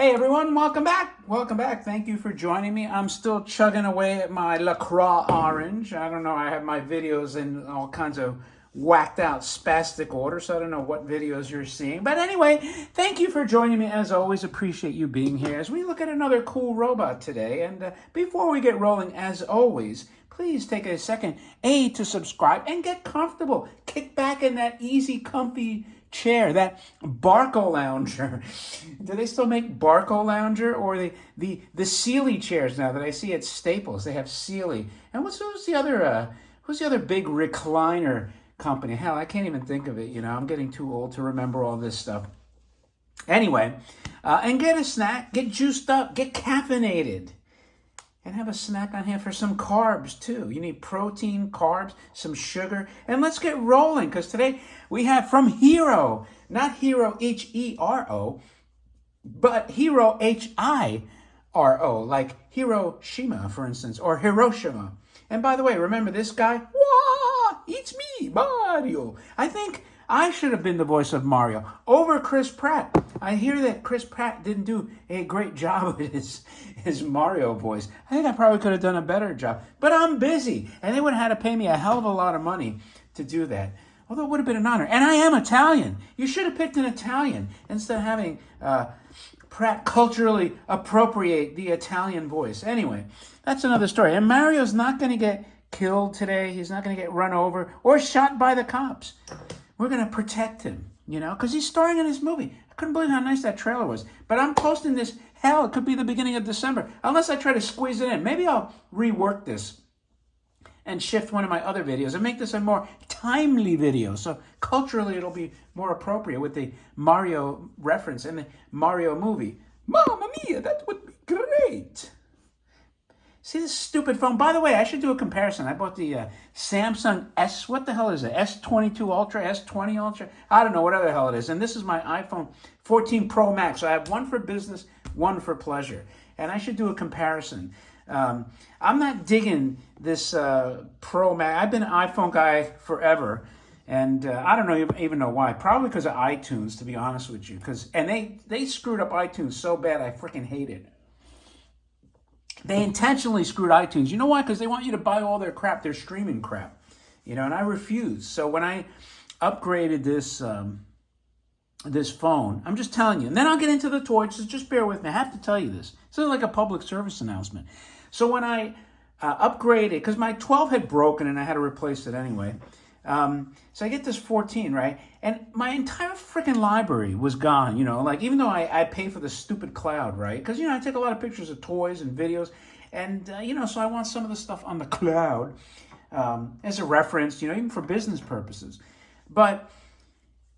Hey everyone, welcome back. Welcome back. Thank you for joining me. I'm still chugging away at my LaCroix orange. I don't know, I have my videos in all kinds of whacked out spastic order, so I don't know what videos you're seeing. But anyway, thank you for joining me. As always, appreciate you being here as we look at another cool robot today. And before we get rolling, as always, please take a second, to subscribe and get comfortable. Kick back in that easy, comfy chair, that Barco lounger. Do they still make Barco lounger, or the Sealy chairs now that I see at Staples? They have Sealy. And who's the other big recliner company? Hell, I can't even think of it. You know, I'm getting too old to remember all this stuff. Anyway, and get a snack, get juiced up, get caffeinated. And have a snack on hand for some carbs, too. You need protein, carbs, some sugar. And let's get rolling, because today we have from Hiro, not Hero, H-E-R-O, but Hiro, H-I-R-O, like Hiroshima, for instance, or Hiroshima. And by the way, remember this guy? Wah! It's me, Mario. I think I should have been the voice of Mario over Chris Pratt. I hear that Chris Pratt didn't do a great job with his Mario voice. I think I probably could have done a better job. But I'm busy, and they would have had to pay me a hell of a lot of money to do that. Although it would have been an honor. And I am Italian. You should have picked an Italian instead of having Pratt culturally appropriate the Italian voice. Anyway, that's another story. And Mario's not going to get killed today. He's not going to get run over or shot by the cops. We're going to protect him, you know, because he's starring in this movie. I couldn't believe how nice that trailer was. But I'm posting this, hell, it could be the beginning of December, unless I try to squeeze it in. Maybe I'll rework this and shift one of my other videos and make this a more timely video. So culturally, it'll be more appropriate with the Mario reference in the Mario movie. Mamma mia, that would be great. See this stupid phone? By the way, I should do a comparison. I bought the Samsung S, what the hell is it? S22 Ultra, S20 Ultra? I don't know, whatever the hell it is. And this is my iPhone 14 Pro Max. So I have one for business, one for pleasure. And I should do a comparison. I'm not digging this Pro Max. I've been an iPhone guy forever. And I don't even know why. Probably because of iTunes, to be honest with you. And they screwed up iTunes so bad, I freaking hate it. They intentionally screwed iTunes. You know why? Because they want you to buy all their crap, their streaming crap. You know, and I refuse. So when I upgraded this phone, I'm just telling you. And then I'll get into the toys. So just bear with me. I have to tell you this. This is like a public service announcement. So when I upgraded, because my 12 had broken and I had to replace it anyway. So I get this 14, right? And my entire freaking library was gone, you know, like even though I pay for the stupid cloud, right? Because, you know, I take a lot of pictures of toys and videos and, you know, so I want some of the stuff on the cloud as a reference, you know, even for business purposes. But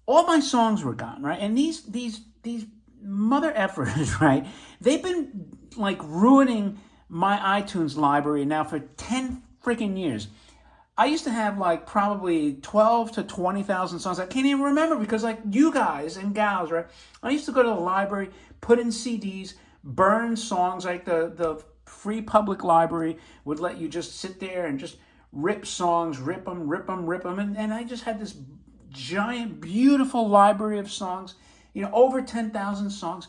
all my songs were gone, right? And these mother effers, right? They've been like ruining my iTunes library now for 10 freaking years. I used to have like probably 12 to 20,000 songs. I can't even remember because like you guys and gals, right? I used to go to the library, put in CDs, burn songs. Like the free public library would let you just sit there and just rip songs, rip them. And I just had this giant, beautiful library of songs, you know, over 10,000 songs,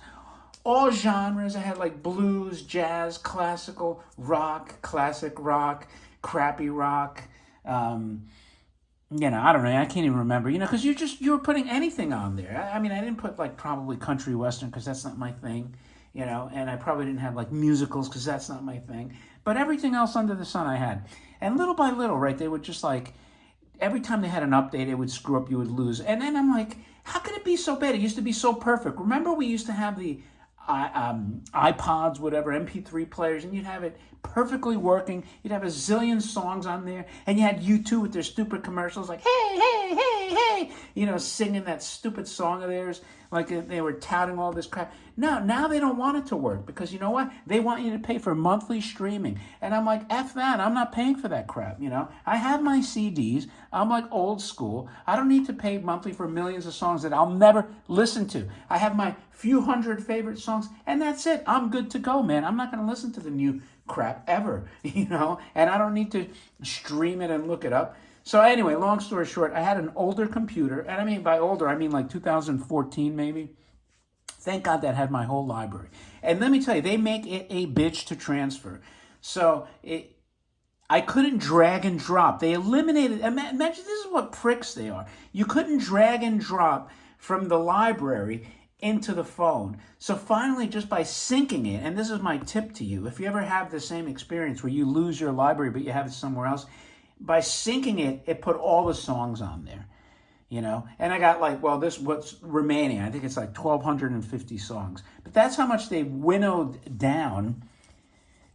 all genres. I had like blues, jazz, classical, rock, classic rock, crappy rock, you know, I don't know. I can't even remember, you know, because you were putting anything on there. I mean, I didn't put like probably country western because that's not my thing, you know, and I probably didn't have like musicals because that's not my thing. But everything else under the sun I had. And little by little, right, they would just like, every time they had an update, it would screw up, you would lose. And then I'm like, how could it be so bad? It used to be so perfect. Remember we used to have the iPods, whatever, MP3 players, and you'd have it perfectly working. You'd have a zillion songs on there, and you had U2 with their stupid commercials like, hey, hey, hey, hey, you know, singing that stupid song of theirs, like they were touting all this crap. No, now they don't want it to work, because you know what? They want you to pay for monthly streaming. And I'm like, F that, I'm not paying for that crap, you know? I have my CDs, I'm like old school. I don't need to pay monthly for millions of songs that I'll never listen to. I have my few hundred favorite songs, and that's it. I'm good to go, man. I'm not going to listen to the new crap ever, you know? And I don't need to stream it and look it up. So anyway, long story short, I had an older computer, and I mean by older, I mean like 2014 maybe, Thank God that had my whole library. And let me tell you, they make it a bitch to transfer. So I couldn't drag and drop. They eliminated, imagine this is what pricks they are. You couldn't drag and drop from the library into the phone. So finally, just by syncing it, and this is my tip to you, if you ever have the same experience where you lose your library but you have it somewhere else, by syncing it, it put all the songs on there. You know, and I got like, well, this what's remaining. I think it's like 1,250 songs. But that's how much they winnowed down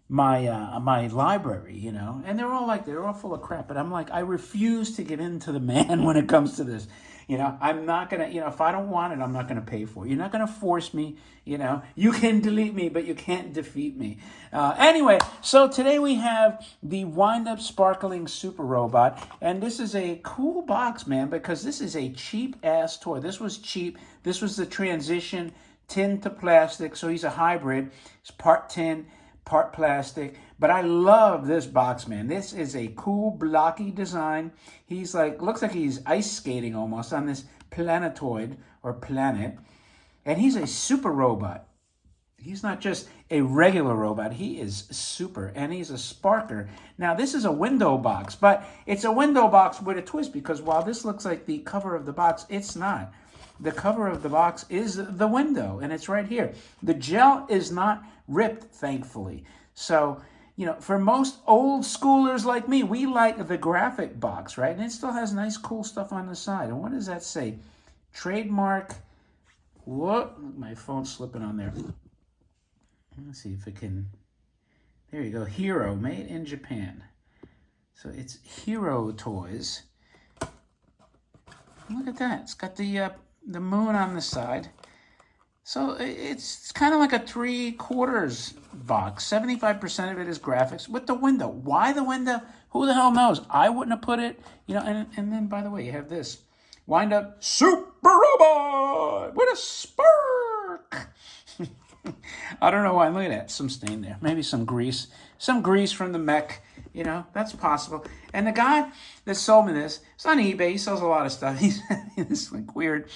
my library, you know. And they're all full of crap. But I'm like, I refuse to give in to the man when it comes to this. You know, I'm not going to, you know, if I don't want it, I'm not going to pay for it. You're not going to force me, you know. You can delete me, but you can't defeat me. Anyway, so today we have the wind-up sparkling super robot. And this is a cool box, man, because this is a cheap-ass toy. This was cheap. This was the transition tin to plastic. So he's a hybrid. It's part tin, part plastic. But I love this box, man. This is a cool, blocky design. He's like, looks like he's ice skating almost on this planetoid or planet. And he's a super robot. He's not just a regular robot. He is super, and he's a sparker. Now, this is a window box, but it's a window box with a twist because while this looks like the cover of the box, it's not. The cover of the box is the window, and it's right here. The gel is not ripped, thankfully. So, you know, for most old schoolers like me, we like the graphic box, right? And it still has nice, cool stuff on the side. And what does that say? Trademark. What? My phone's slipping on there. Let's see if it can. There you go. Hiro, made in Japan. So it's Hiro Toys. Look at that. It's got the moon on the side. So it's kind of like a 3/4 box. 75% of it is graphics with the window. Why the window? Who the hell knows? I wouldn't have put it, you know, and then, by the way, you have this. Wind up super robot with a spark. I don't know why. Look at that. Some stain there. Maybe some grease. Some grease from the mech. You know, that's possible. And the guy that sold me this, it's on eBay. He sells a lot of stuff. He's this like weird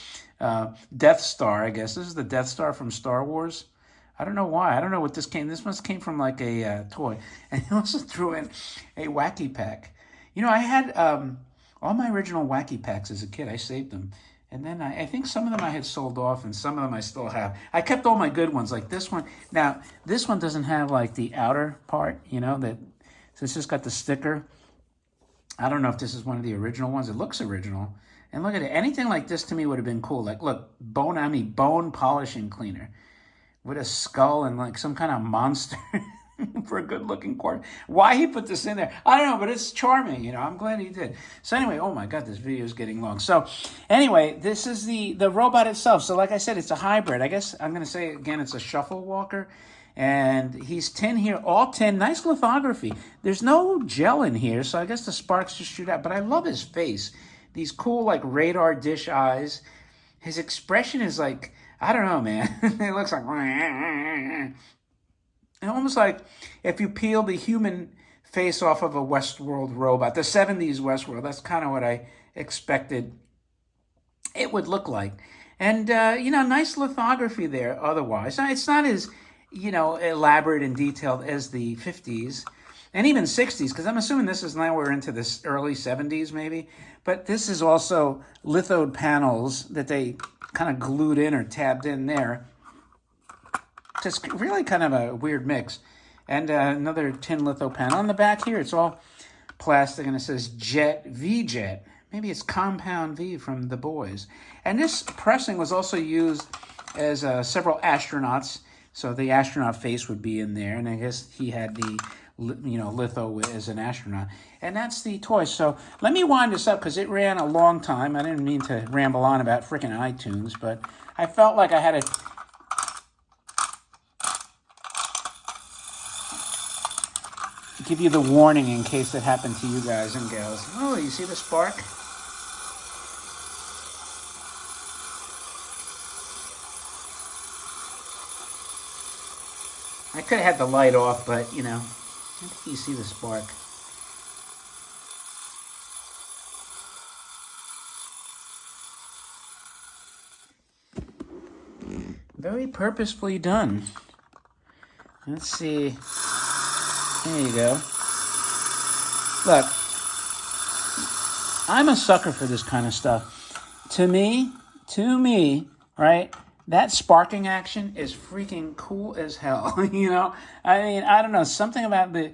Death Star, I guess. This is the Death Star from Star Wars. I don't know why. I don't know what this came. This must came from like a toy. And he also threw in a wacky pack. You know, I had all my original wacky packs as a kid. I saved them. And then I think some of them I had sold off and some of them I still have. I kept all my good ones like this one. Now, this one doesn't have like the outer part, you know, that so it's just got the sticker. I don't know if this is one of the original ones. It looks original. And look at it. Anything like this to me would have been cool. Like, look, bone polishing cleaner with a skull and like some kind of monster for a good-looking quarter. Why he put this in there, I don't know, but it's charming. You know, I'm glad he did. So anyway, oh my God, this video is getting long. So anyway, this is the robot itself. So like I said, it's a hybrid. I guess I'm going to say again, it's a shuffle walker. And he's tin here, all tin, nice lithography. There's no gel in here, so I guess the sparks just shoot out. But I love his face. These cool, like, radar dish eyes. His expression is like, I don't know, man. It looks like, and almost like if you peel the human face off of a Westworld robot, the 70s Westworld, that's kind of what I expected it would look like. And, you know, nice lithography there otherwise. It's not as, you know, elaborate and detailed as the 50s and even 60s, because I'm assuming this is now we're into this early 70s maybe. But this is also lithoed panels that they kind of glued in or tabbed in there. Just really kind of a weird mix. And another tin litho panel. On the back here, it's all plastic, and it says Jet, V-Jet. Maybe it's Compound V from The Boys. And this pressing was also used as several astronauts. So the astronaut face would be in there, and I guess he had the, you know, litho as an astronaut. And that's the toy. So let me wind this up because it ran a long time. I didn't mean to ramble on about freaking iTunes, but I felt like I had to give you the warning in case it happened to you guys and gals. Oh, you see the spark? I could have had the light off, but, you know, I think you see the spark. Very purposefully done. Let's see. There you go. Look, I'm a sucker for this kind of stuff. To me, right, that sparking action is freaking cool as hell. You know, I mean, I don't know, something about the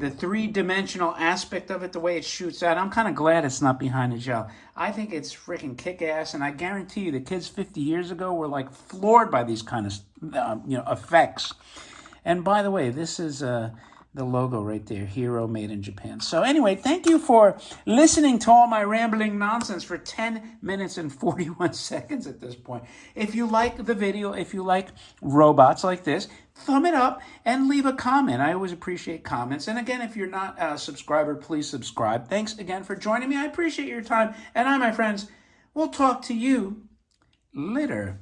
three-dimensional aspect of it, the way it shoots out. I'm kind of glad it's not behind a gel. I think it's freaking kick-ass, and I guarantee you the kids 50 years ago were like floored by these kind of effects. And by the way, this is the logo right there, Hiro, made in Japan. So anyway, thank you for listening to all my rambling nonsense for 10 minutes and 41 seconds at this point. If you like the video, if you like robots like this, thumb it up and leave a comment. I always appreciate comments. And again, if you're not a subscriber, please subscribe. Thanks again for joining me. I appreciate your time. And I, my friends, will talk to you later.